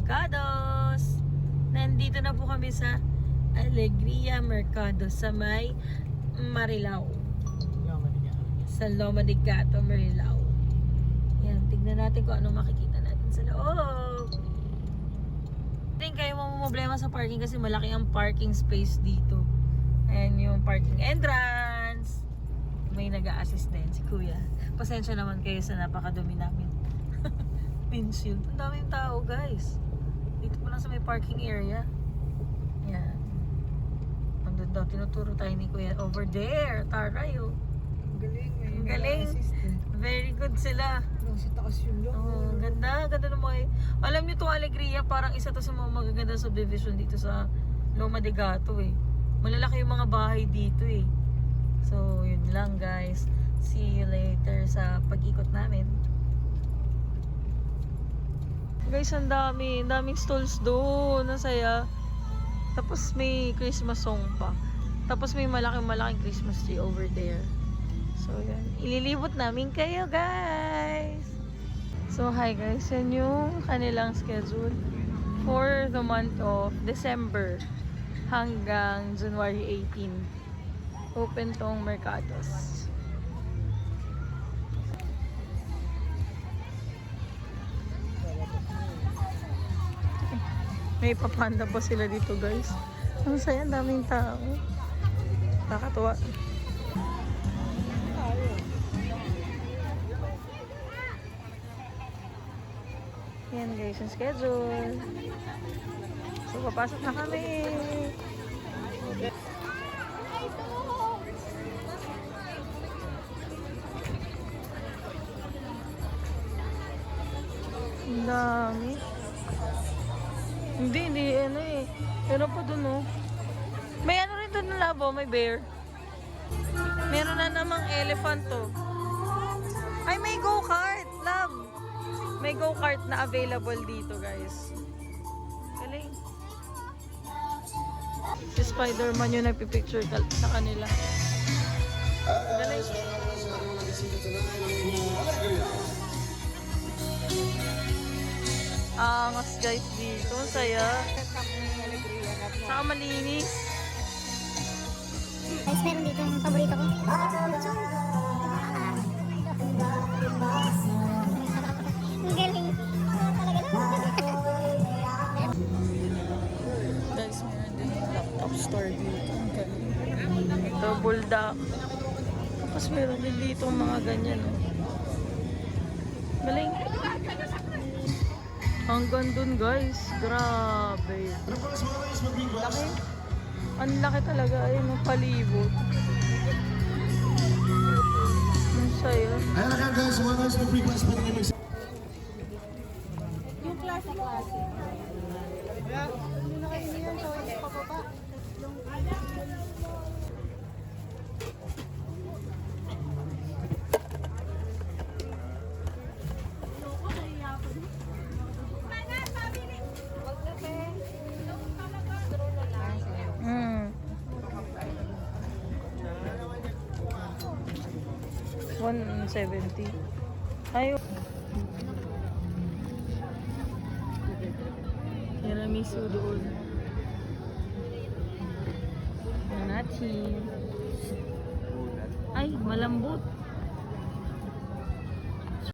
Mercados. Nandito na po kami sa Alegria Mercado sa may Marilao. Sa Loma de Gato, Marilao. Yan, tignan natin kung anong makikita natin sa loob. Hindi kayo problema sa parking kasi malaki ang parking space dito. Ayan yung parking entrance. May nag-a-assist din si Kuya. Pasensya naman kayo sa napakadumi namin. Windshield. Ang daming tao, guys. Dito po lang sa may parking area. Yan. Andun daw, tinuturo tayo ni Kuya. Over there. Taray, oh. Galing, may Galing. Very good sila. Sa taas yung loob. Oh, ganda ng mga. Alam niyo tong Alegria, parang isa to sa mga magaganda subdivision dito sa Loma de Gato eh. Malalaki yung mga bahay dito eh. So, yun lang guys. See you later sa pag-ikot namin. Guys, ang daming stalls doon. Nasaya. Tapos may Christmas song pa. Tapos may malaking Christmas tree over there. So, yan. Ililibot namin kayo, guys. So, hi guys. Yan yung kanilang schedule for the month of December hanggang January 18. Open tong Mercados. May papanda pa sila dito, guys. Ang saya, daming tao. Nakakatuwa. Yan guys, yung schedule. So, papasok na kami. Ang dami. Hindi, ano eh. Meron pa dun, oh. May ano rin dun na labo, may bear. Meron na namang elephant, oh. Ay, may go-kart, love. May go-kart na available dito, guys. Galing. Si Spider-Man yung nagpipicture sa kanila. Galing. Angas guys dito. Saya. Saka malinis. Guys, meron dito yung paborito ko. Ang galing. Guys, meron din yung laptop store dito. Ang galing. Ito, bulldog. Tapos meron din dito mga ganyan. Oh. Galing. Hanggang dun guys. Grabe. Laki. Ang laki talaga. Ayun ang palibot. Ang saya. Ayan na guys, mga guys, may pre-class pa rin yung Yung klase. Hindi na kayo niyan. So, pababa. Mm. 170. Ayaw. Tiramisu doon. Yan natin. Ay, malambot.